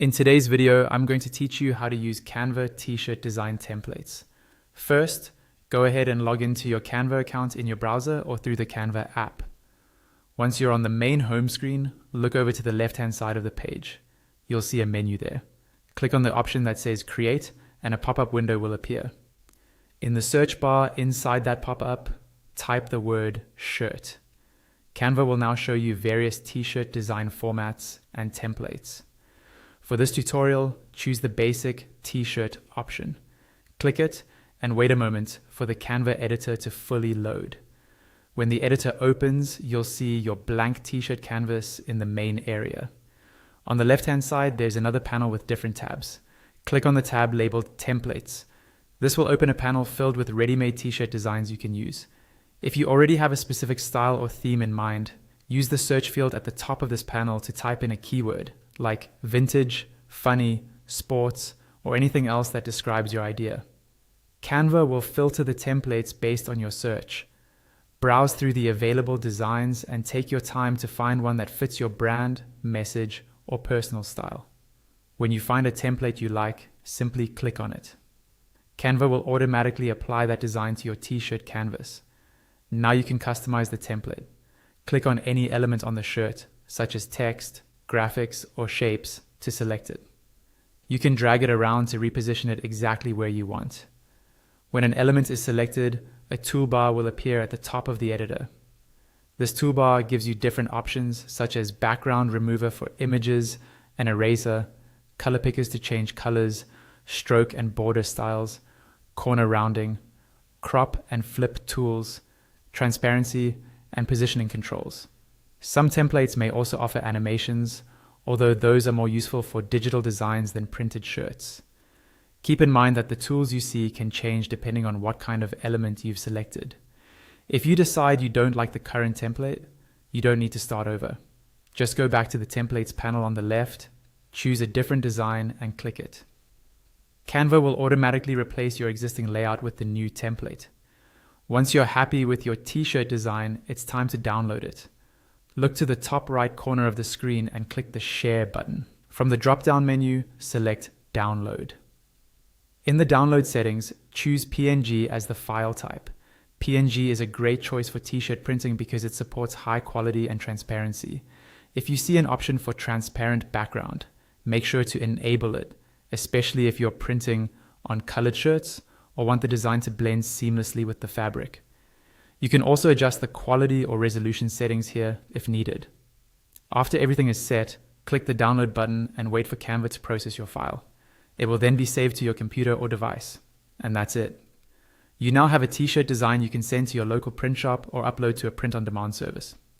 In today's video, I'm going to teach you how to use Canva t-shirt design templates. First, go ahead and log into your Canva account in your browser or through the Canva app. Once you're on the main home screen, look over to the left-hand side of the page. You'll see a menu there. Click on the option that says Create, and a pop-up window will appear. In the search bar inside that pop-up, type the word shirt. Canva will now show you various t-shirt design formats and templates. For this tutorial, choose the basic t-shirt option. Click it and wait a moment for the Canva editor to fully load. When the editor opens, you'll see your blank t-shirt canvas in the main area. On the left-hand side, there's another panel with different tabs. Click on the tab labeled Templates. This will open a panel filled with ready-made t-shirt designs you can use. If you already have a specific style or theme in mind, use the search field at the top of this panel to type in a keyword like vintage, funny, sports, or anything else that describes your idea. Canva will filter the templates based on your search. Browse through the available designs and take your time to find one that fits your brand, message, or personal style. When you find a template you like, simply click on it. Canva will automatically apply that design to your t-shirt canvas. Now you can customize the template. Click on any element on the shirt, such as text, graphics, or shapes, to select it. You can drag it around to reposition it exactly where you want. When an element is selected, a toolbar will appear at the top of the editor. This toolbar gives you different options such as background remover for images, an eraser, color pickers to change colors, stroke and border styles, corner rounding, crop and flip tools, transparency, and positioning controls. Some templates may also offer animations, although those are more useful for digital designs than printed shirts. Keep in mind that the tools you see can change depending on what kind of element you've selected. If you decide you don't like the current template, you don't need to start over. Just go back to the templates panel on the left, choose a different design, and click it. Canva will automatically replace your existing layout with the new template. Once you're happy with your t-shirt design, it's time to download it. Look to the top right corner of the screen and click the Share button. From the drop-down menu, select Download. In the download settings, choose PNG as the file type. PNG is a great choice for t-shirt printing because it supports high quality and transparency. If you see an option for transparent background, make sure to enable it, especially if you're printing on colored shirts or want the design to blend seamlessly with the fabric. You can also adjust the quality or resolution settings here if needed. After everything is set, click the download button and wait for Canva to process your file. It will then be saved to your computer or device. And that's it. You now have a t-shirt design you can send to your local print shop or upload to a print-on-demand service.